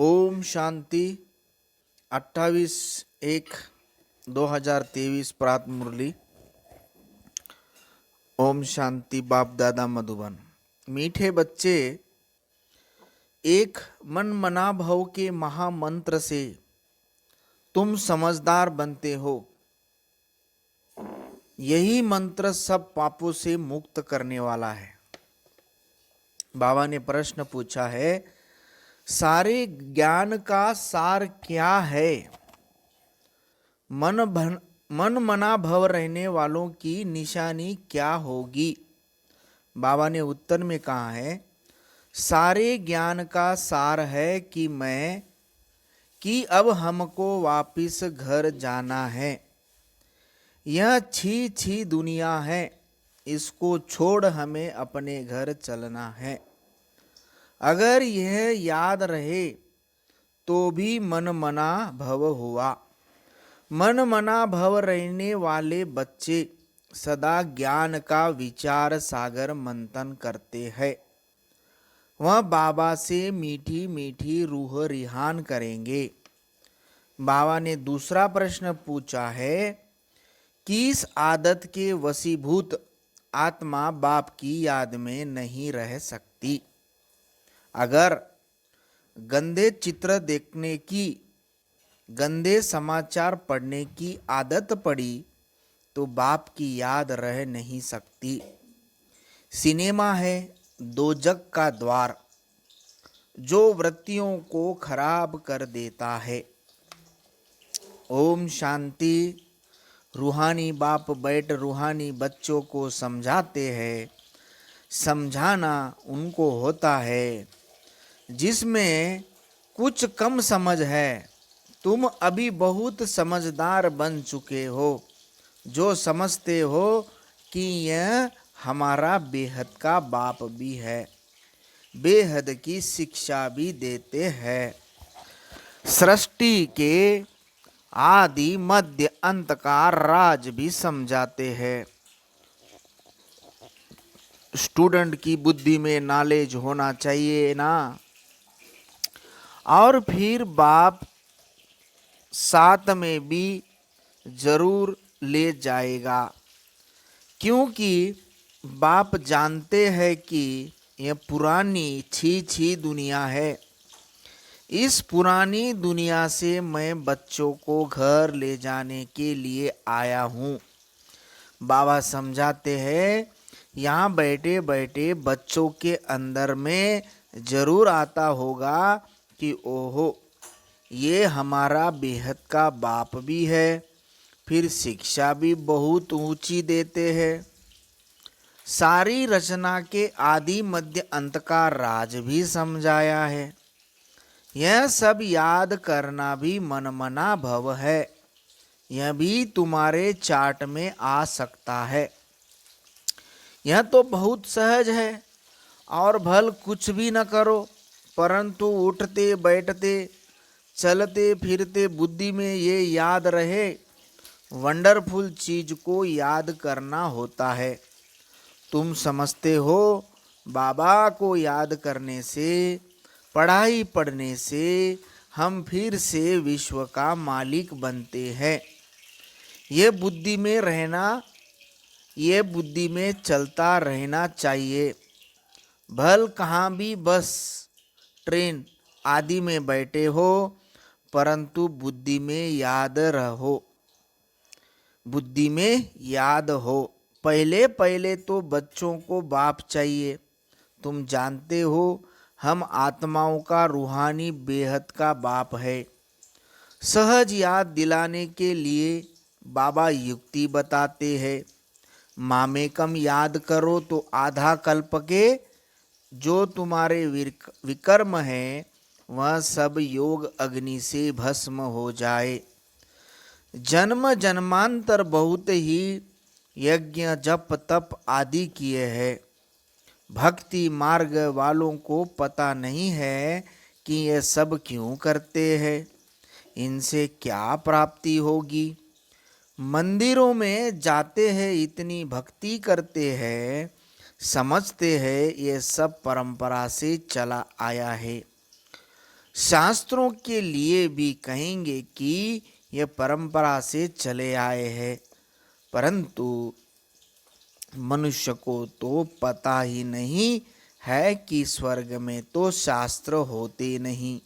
ओम शांति 28/1/2023 प्रात मुरली। ओम शांति। बाप दादा मधुबन। मीठे बच्चे, एक मन मना भव के महामंत्र से तुम समझदार बनते हो। यही मंत्र सब पापों से मुक्त करने वाला है। बाबा ने प्रश्न पूछा है, सारे ज्ञान का सार क्या है? मन मना भव रहने वालों की निशानी क्या होगी? बाबा ने उत्तर में कहा है, सारे ज्ञान का सार है कि अब हमको वापिस घर जाना है। यह छी छी दुनिया है, इसको छोड़ हमें अपने घर चलना है। अगर यह याद रहे तो भी मन मना भव हुआ। मन मना भव रहने वाले बच्चे सदा ज्ञान का विचार सागर मंथन करते हैं। वह बाबा से मीठी मीठी रूह रिहान करेंगे। बाबा ने दूसरा प्रश्न पूछा है, किस आदत के वशीभूत आत्मा बाप की याद में नहीं रह सकती? अगर गंदे चित्र देखने की, गंदे समाचार पढ़ने की आदत पड़ी तो बाप की याद रह नहीं सकती। सिनेमा है दोजक का द्वार, जो वृत्तियों को खराब कर देता है। ओम शांति। रूहानी बाप बैठ रूहानी बच्चों को समझाते हैं। समझाना उनको होता है जिसमें कुछ कम समझ है। तुम अभी बहुत समझदार बन चुके हो, जो समझते हो कि यह हमारा बेहद का बाप भी है, बेहद की शिक्षा भी देते हैं। सृष्टि के आदि मध्य अंत का राज भी समझाते हैं। स्टूडेंट की बुद्धि में नॉलेज होना चाहिए ना। और फिर बाप साथ में भी जरूर ले जाएगा, क्योंकि बाप जानते हैं कि यह पुरानी छी छी दुनिया है। इस पुरानी दुनिया से मैं बच्चों को घर ले जाने के लिए आया हूँ। बाबा समझाते हैं, यहाँ बैठे बैठे बच्चों के अंदर में जरूर आता होगा कि ओहो, ये हमारा बेहद का बाप भी है, फिर शिक्षा भी बहुत ऊंची देते हैं। सारी रचना के आदि मध्य अंत का राज भी समझाया है। यह सब याद करना भी मनमना भव है। यह भी तुम्हारे चार्ट में आ सकता है। यह तो बहुत सहज है। और भल कुछ भी न करो, परंतु उठते बैठते चलते फिरते बुद्धि में ये याद रहे। वंडरफुल चीज को याद करना होता है। तुम समझते हो बाबा को याद करने से, पढ़ाई पढ़ने से हम फिर से विश्व का मालिक बनते हैं। ये बुद्धि में रहना, ये बुद्धि में चलता रहना चाहिए। भल कहाँ भी बस ट्रेन आदि में बैठे हो, परंतु बुद्धि में याद रहो, बुद्धि में याद हो। पहले पहले तो बच्चों को बाप चाहिए। तुम जानते हो हम आत्माओं का रूहानी बेहद का बाप है। सहज याद दिलाने के लिए बाबा युक्ति बताते हैं। मामेकम याद करो तो आधा कल्प के जो तुम्हारे विकर्म है, वह सब योग अग्नि से भस्म हो जाए। जन्म जन्मांतर बहुत ही यज्ञ जप तप आदि किए हैं। भक्ति मार्ग वालों को पता नहीं है कि ये सब क्यों करते हैं, इनसे क्या प्राप्ति होगी। मंदिरों में जाते हैं, इतनी भक्ति करते हैं, समझते हैं ये सब परंपरा से चला आया है। शास्त्रों के लिए भी कहेंगे कि यह परंपरा से चले आए हैं, परंतु मनुष्य को तो पता ही नहीं है कि स्वर्ग में तो शास्त्र होते नहीं।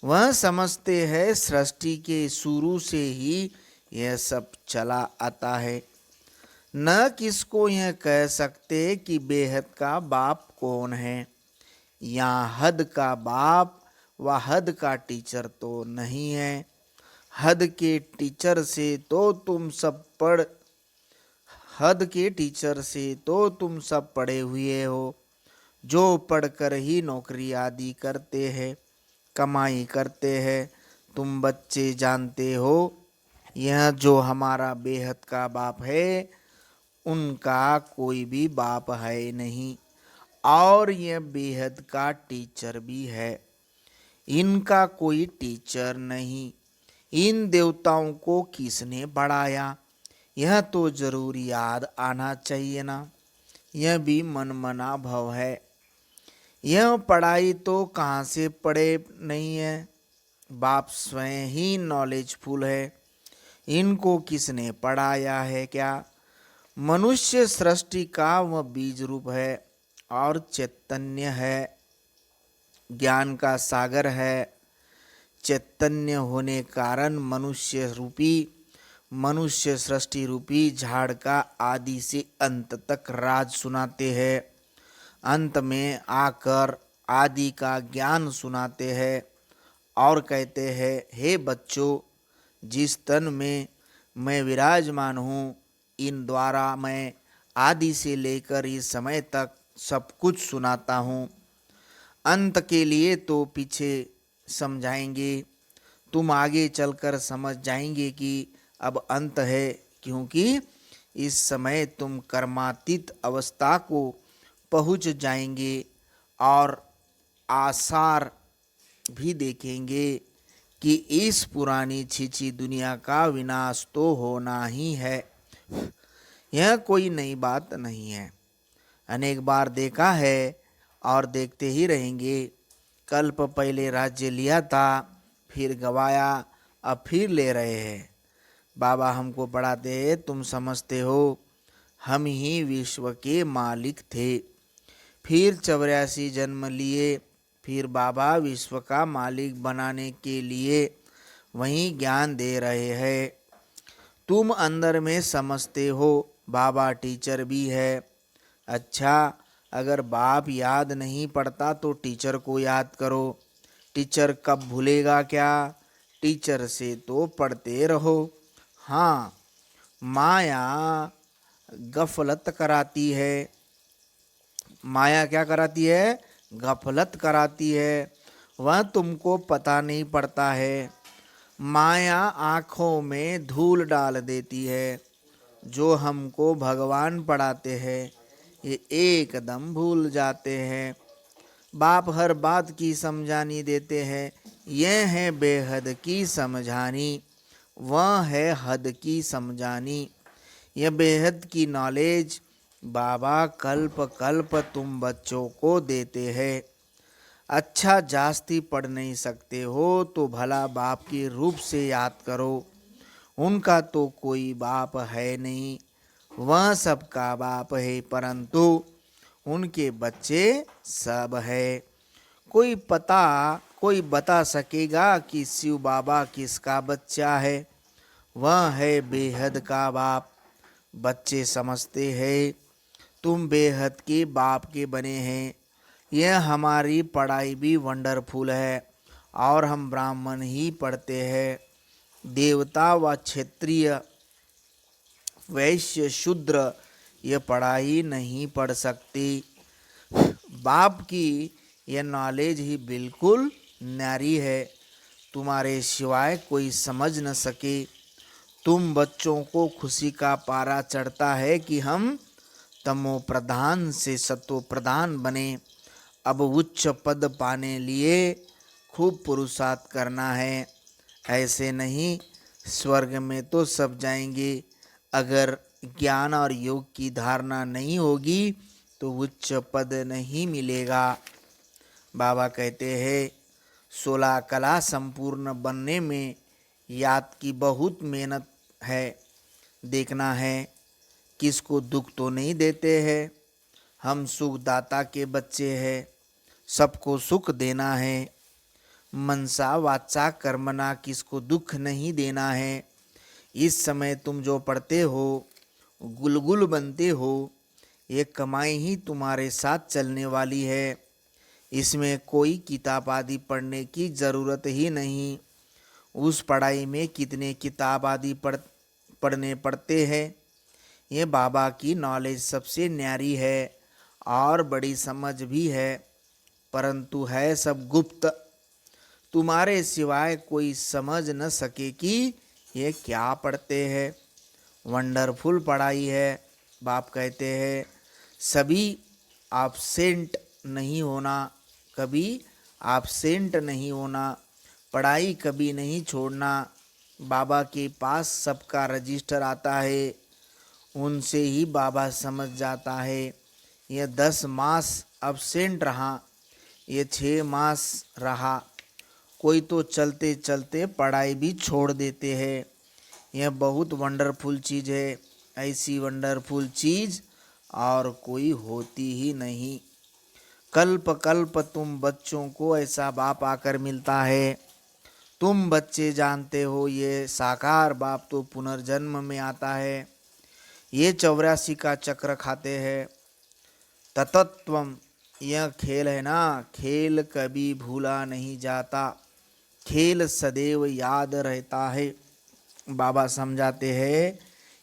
वह समझते हैं सृष्टि के शुरू से ही यह सब चला आता है। न किसको यह कह सकते कि बेहद का बाप कौन है। यहाँ हद का बाप व हद का टीचर तो नहीं है। हद के टीचर से तो तुम सब पढ़े हुए हो, जो पढ़कर ही नौकरी आदि करते हैं, कमाई करते हैं। तुम बच्चे जानते हो, यह जो हमारा बेहद का बाप है, उनका कोई भी बाप है नहीं, और यह बेहद का टीचर भी है, इनका कोई टीचर नहीं। इन देवताओं को किसने पढ़ाया, यह तो जरूर याद आना चाहिए ना। यह भी मनमना भव है। यह पढ़ाई तो कहाँ से पढ़े नहीं है, बाप स्वयं ही नॉलेजफुल है। इनको किसने पढ़ाया है क्या। मनुष्य सृष्टि का वह बीज रूप है और चैतन्य है, ज्ञान का सागर है। चैतन्य होने कारण मनुष्य सृष्टि रूपी झाड़ का आदि से अंत तक राज सुनाते हैं। अंत में आकर आदि का ज्ञान सुनाते हैं और कहते हैं, हे बच्चों, जिस तन में मैं विराजमान हूँ, इन द्वारा मैं आदि से लेकर इस समय तक सब कुछ सुनाता हूँ। अंत के लिए तो पीछे समझाएंगे, तुम आगे चलकर समझ जाएंगे कि अब अंत है, क्योंकि इस समय तुम कर्मातीत अवस्था को पहुँच जाएंगे और आसार भी देखेंगे कि इस पुरानी छीछी दुनिया का विनाश तो होना ही है। यह कोई नई बात नहीं है, अनेक बार देखा है और देखते ही रहेंगे। कल्प पहले राज्य लिया था, फिर गवाया, अब फिर ले रहे हैं। बाबा हमको पढ़ाते हैं, तुम समझते हो हम ही विश्व के मालिक थे। फिर 84 जन्म लिए, फिर बाबा विश्व का मालिक बनाने के लिए वही ज्ञान दे रहे हैं। तुम अंदर में समझते हो बाबा टीचर भी है। अच्छा, अगर बाप याद नहीं पड़ता तो टीचर को याद करो। टीचर कब भूलेगा क्या, टीचर से तो पढ़ते रहो। हाँ, माया गफलत कराती है। माया क्या कराती है, गफलत कराती है, वह तुमको पता नहीं पड़ता है। माया आँखों में धूल डाल देती है। जो हमको भगवान पढ़ाते हैं, ये एकदम भूल जाते हैं। बाप हर बात की समझानी देते हैं। यह है बेहद की समझानी, वह है हद की समझानी। यह बेहद की नॉलेज बाबा कल्प कल्प तुम बच्चों को देते हैं। अच्छा, जास्ती पढ़ नहीं सकते हो तो भला बाप के रूप से याद करो। उनका तो कोई बाप है नहीं, वह सबका बाप है, परंतु उनके बच्चे सब है। कोई बता सकेगा कि शिव बाबा किसका बच्चा है। वह है बेहद का बाप। बच्चे समझते हैं तुम बेहद के बाप के बने हैं। यह हमारी पढ़ाई भी वंडरफुल है और हम ब्राह्मण ही पढ़ते हैं। देवता व क्षत्रिय वैश्य शूद्र यह पढ़ाई नहीं पढ़ सकती। बाप की यह नॉलेज ही बिल्कुल न्यारी है, तुम्हारे सिवाय कोई समझ न सके। तुम बच्चों को खुशी का पारा चढ़ता है कि हम तमो प्रधान से सतो प्रधान बने। अब उच्च पद पाने लिए खूब पुरुषार्थ करना है। ऐसे नहीं, स्वर्ग में तो सब जाएंगे। अगर ज्ञान और योग की धारणा नहीं होगी तो उच्च पद नहीं मिलेगा। बाबा कहते हैं, 16 कला संपूर्ण बनने में याद की बहुत मेहनत है। देखना है किसको दुख तो नहीं देते हैं। हम सुखदाता के बच्चे हैं, सबको सुख देना है। मनसा वाचा कर्मणा, किसको दुख नहीं देना है। इस समय तुम जो पढ़ते हो, गुलगुल बनते हो, ये कमाई ही तुम्हारे साथ चलने वाली है। इसमें कोई किताब आदि पढ़ने की ज़रूरत ही नहीं। उस पढ़ाई में कितने किताब आदि पढ़ने पड़ते हैं। ये बाबा की नॉलेज सबसे न्यारी है और बड़ी समझ भी है, परंतु है सब गुप्त। तुम्हारे सिवाय कोई समझ न सके कि ये क्या पढ़ते हैं। वंडरफुल पढ़ाई है। बाप कहते हैं सभी एब्सेंट नहीं होना, कभी एब्सेंट नहीं होना, पढ़ाई कभी नहीं छोड़ना। बाबा के पास सबका रजिस्टर आता है, उनसे ही बाबा समझ जाता है। ये 10 मास एब्सेंट रहा, ये 6 मास रहा। कोई तो चलते चलते पढ़ाई भी छोड़ देते हैं। यह बहुत वंडरफुल चीज़ है। ऐसी वंडरफुल चीज़ और कोई होती ही नहीं। कल्प कल्प तुम बच्चों को ऐसा बाप आकर मिलता है। तुम बच्चे जानते हो ये साकार बाप तो पुनर्जन्म में आता है। ये 84 का चक्र खाते हैं। ततत्वम, यह खेल है ना, खेल कभी भूला नहीं जाता, खेल सदैव याद रहता है। बाबा समझाते हैं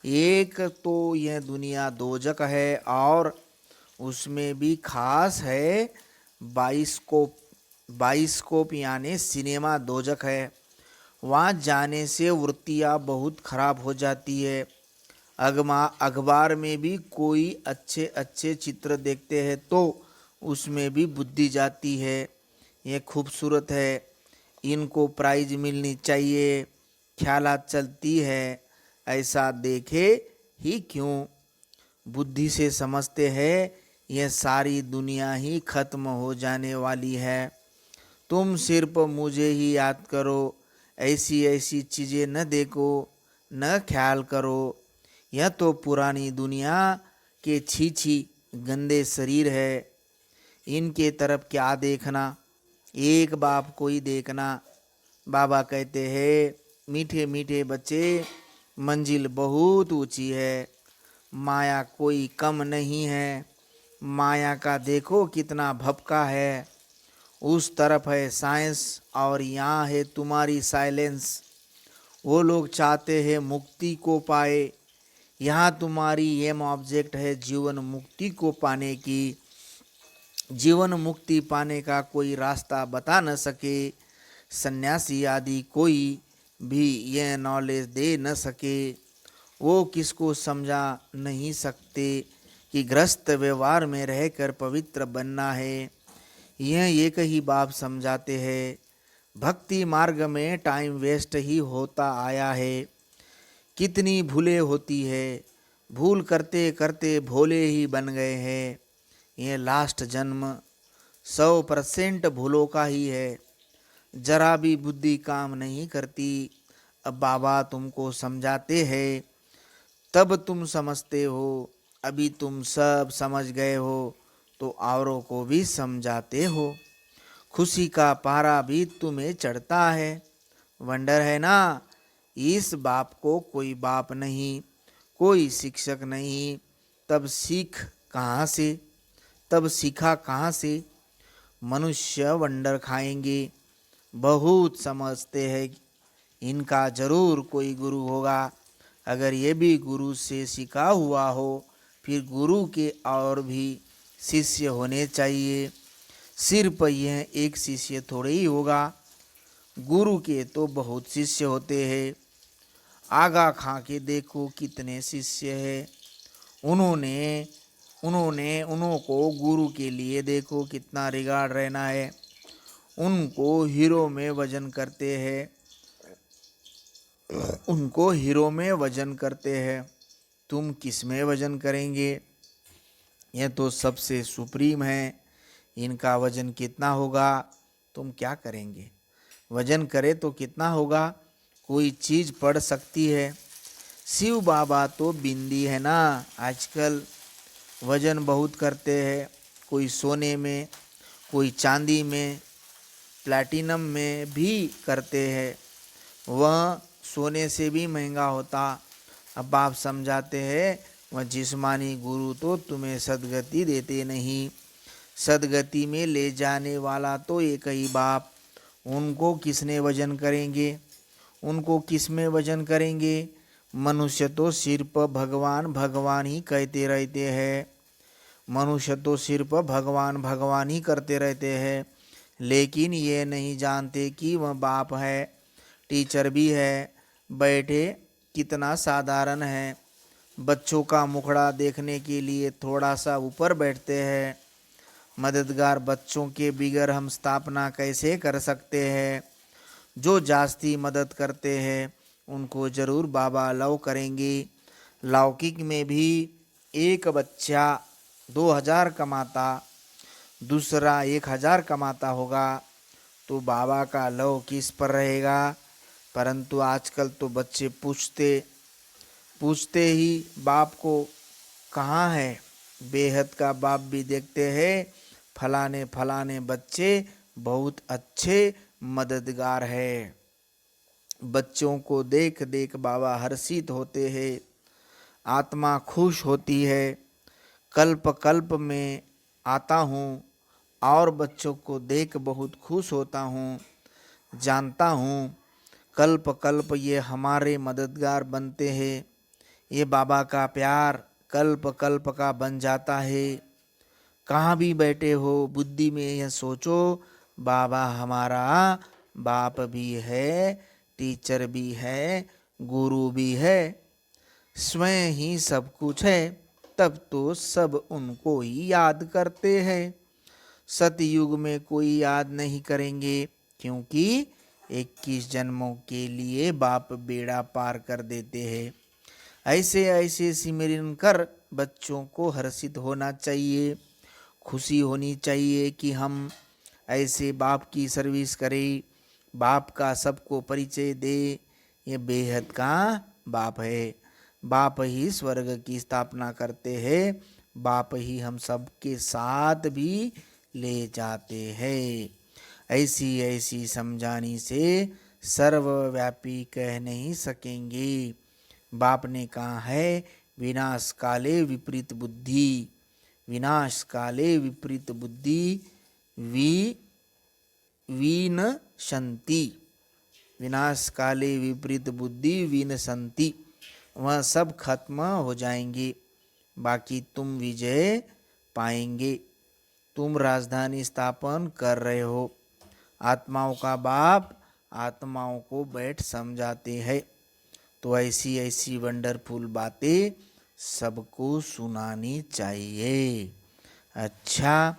एक तो यह दुनिया दोजक है और उसमें भी खास है बाइस्कोप। बाइस्कोप यानी सिनेमा दोजक है। वहाँ जाने से वृत्तियाँ बहुत खराब हो जाती है। अखबार में भी कोई अच्छे अच्छे चित्र देखते हैं तो उसमें भी बुद्धि जाती है। ये खूबसूरत है, इनको प्राइज मिलनी चाहिए, ख्यालात चलती है। ऐसा देखे ही क्यों, बुद्धि से समझते हैं यह सारी दुनिया ही खत्म हो जाने वाली है। तुम सिर्फ मुझे ही याद करो, ऐसी ऐसी चीज़ें न देखो, न ख्याल करो। यह तो पुरानी दुनिया के छी छी गंदे शरीर है, इनके तरफ क्या देखना, एक बाप को ही देखना। बाबा कहते हैं मीठे मीठे बच्चे, मंजिल बहुत ऊंची है, माया कोई कम नहीं है। माया का देखो कितना भपका है। उस तरफ है साइंस और यहाँ है तुम्हारी साइलेंस। वो लोग चाहते हैं मुक्ति को पाए, यहाँ तुम्हारी एम ऑब्जेक्ट है जीवन मुक्ति को पाने की। जीवन मुक्ति पाने का कोई रास्ता बता न सके, सन्यासी आदि कोई भी यह नॉलेज दे न सके। वो किसको समझा नहीं सकते कि गृहस्थ व्यवहार में रहकर पवित्र बनना है। यह एक ही बाप समझाते हैं। भक्ति मार्ग में टाइम वेस्ट ही होता आया है। कितनी भूलें होती है, भूल करते करते भोले ही बन गए हैं। ये लास्ट जन्म 100% भूलों का ही है। जरा भी बुद्धि काम नहीं करती। अब बाबा तुमको समझाते हैं तब तुम समझते हो। अभी तुम सब समझ गए हो तो औरों को भी समझाते हो। खुशी का पारा भी तुम्हें चढ़ता है। वंडर है ना, इस बाप को कोई बाप नहीं, कोई शिक्षक नहीं, तब सीख कहाँ से, तब सीखा कहाँ से। मनुष्य वंडर खाएंगे, बहुत समझते हैं इनका जरूर कोई गुरु होगा। अगर ये भी गुरु से सीखा हुआ हो फिर गुरु के और भी शिष्य होने चाहिए। सिर्फ यह एक शिष्य थोड़े ही होगा, गुरु के तो बहुत शिष्य होते हैं। आगा खा के देखो कितने शिष्य हैं। उन्होंने उनको गुरु के लिए देखो कितना रिगार्ड रहना है। उनको हीरो में वजन करते हैं, उनको हीरो में वजन करते हैं। तुम किस में वजन करेंगे? यह तो सबसे सुप्रीम है, इनका वजन कितना होगा तुम क्या करेंगे? वजन करे तो कितना होगा? कोई चीज पड़ सकती है। शिव बाबा तो बिंदी है ना, आजकल वजन बहुत करते हैं। कोई सोने में, कोई चांदी में, प्लैटिनम में भी करते हैं। वह सोने से भी महंगा होता। अब आप समझाते हैं वह जिस्मानी गुरु तो तुम्हें सदगति देते नहीं। सदगति में ले जाने वाला तो एक ही बाप। उनको किसने वजन करेंगे? उनको किस में वजन करेंगे? मनुष्य तो सिर्फ भगवान भगवान ही कहते रहते हैं। मनुष्य तो सिर्फ भगवान भगवान ही करते रहते हैं, लेकिन ये नहीं जानते कि वह बाप है, टीचर भी है। बैठे कितना साधारण है। बच्चों का मुखड़ा देखने के लिए थोड़ा सा ऊपर बैठते हैं। मददगार बच्चों के बिगर हम स्थापना कैसे कर सकते हैं? जो जास्ती मदद करते हैं उनको जरूर बाबा लव करेंगे। लौकिक में भी एक बच्चा 2000 कमाता, दूसरा 1000 कमाता होगा तो बाबा का लव किस पर रहेगा? परंतु आजकल तो बच्चे पूछते ही बाप को कहाँ है। बेहद का बाप भी देखते हैं फलाने फलाने बच्चे बहुत अच्छे मददगार है। बच्चों को देख देख बाबा हर्षित होते हैं, आत्मा खुश होती है। कल्प कल्प में आता हूँ और बच्चों को देख बहुत खुश होता हूँ। जानता हूँ कल्प कल्प ये हमारे मददगार बनते हैं। ये बाबा का प्यार कल्प कल्प का बन जाता है। कहाँ भी बैठे हो बुद्धि में यह सोचो, बाबा हमारा बाप भी है, टीचर भी है, गुरु भी है, स्वयं ही सब कुछ है। तब तो सब उनको ही याद करते हैं। सतयुग में कोई याद नहीं करेंगे, क्योंकि 21 जन्मों के लिए बाप बेड़ा पार कर देते हैं। ऐसे ऐसे सिमरन कर बच्चों को हर्षित होना चाहिए, खुशी होनी चाहिए कि हम ऐसे बाप की सर्विस करें, बाप का सबको परिचय दे। ये बेहद का बाप है। बाप ही स्वर्ग की स्थापना करते हैं, बाप ही हम सबके साथ भी ले जाते हैं। ऐसी ऐसी समझानी से सर्वव्यापी कह नहीं सकेंगे। बाप ने कहा है विनाश काले विपरीत बुद्धि, विनाश काले विपरीत बुद्धि विनशंति, विनाश काले विपरीत बुद्धि विनशंति। वह सब खत्म हो जाएंगे, बाकी तुम विजय पाएंगे। तुम राजधानी स्थापन कर रहे हो। आत्माओं का बाप आत्माओं को बैठ समझाते हैं, तो ऐसी ऐसी वंडरफुल बातें सबको सुनानी चाहिए। अच्छा,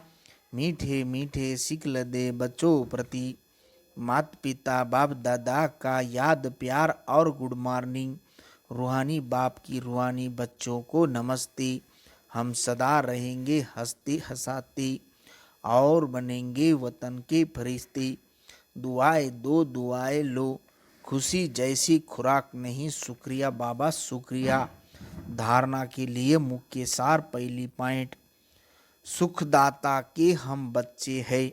मीठे मीठे सिखल दे बच्चों प्रति माता पिता बाप दादा का याद प्यार और गुड मॉर्निंग। रूहानी बाप की रूहानी बच्चों को नमस्ते। हम सदा रहेंगे हंसते हंसाते और बनेंगे वतन के फरिश्ते। दुआएं दो दुआएं लो, खुशी जैसी खुराक नहीं शुक्रिया बाबा शुक्रिया। धारणा के लिए मुख्य सार पहली पॉइंट, सुखदाता के हम बच्चे हैं,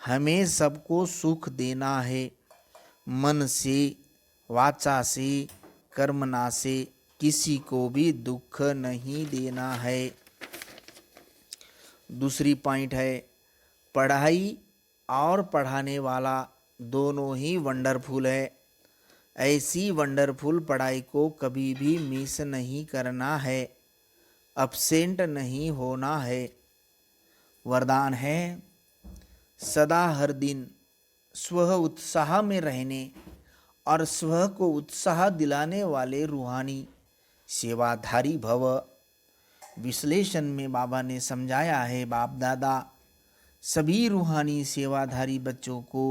हमें सबको सुख देना है। मन से, वाचा से, कर्मना से किसी को भी दुख नहीं देना है। दूसरी पॉइंट है, पढ़ाई और पढ़ाने वाला दोनों ही वंडरफुल है। ऐसी वंडरफुल पढ़ाई को कभी भी मिस नहीं करना है, अपसेंट नहीं होना है। वरदान है सदा हर दिन स्व उत्साह में रहने और स्व को उत्साह दिलाने वाले रूहानी सेवाधारी भव। विश्लेषण में बाबा ने समझाया है, बाप दादा सभी रूहानी सेवाधारी बच्चों को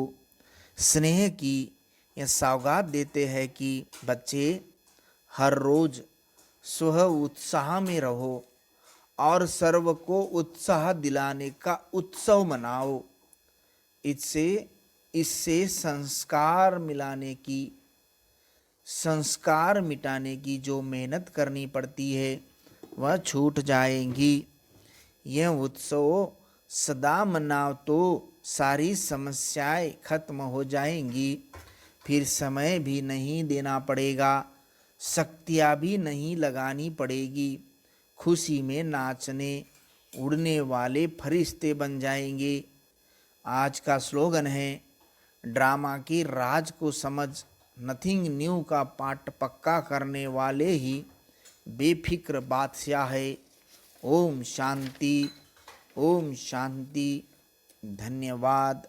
स्नेह की यह सौगात देते हैं कि बच्चे हर रोज स्व उत्साह में रहो और सर्व को उत्साह दिलाने का उत्सव मनाओ। इससे इससे संस्कार मिटाने की जो मेहनत करनी पड़ती है वह छूट जाएंगी। यह उत्सव सदा मनाओ तो सारी समस्याएं खत्म हो जाएंगी। फिर समय भी नहीं देना पड़ेगा, शक्तियाँ भी नहीं लगानी पड़ेगी। खुशी में नाचने उड़ने वाले फरिश्ते बन जाएंगे। आज का स्लोगन है, ड्रामा की राज को समझ, नथिंग न्यू का पाठ पक्का करने वाले ही बेफिक्र बादशाह है। ओम शांति, ओम शांति। धन्यवाद।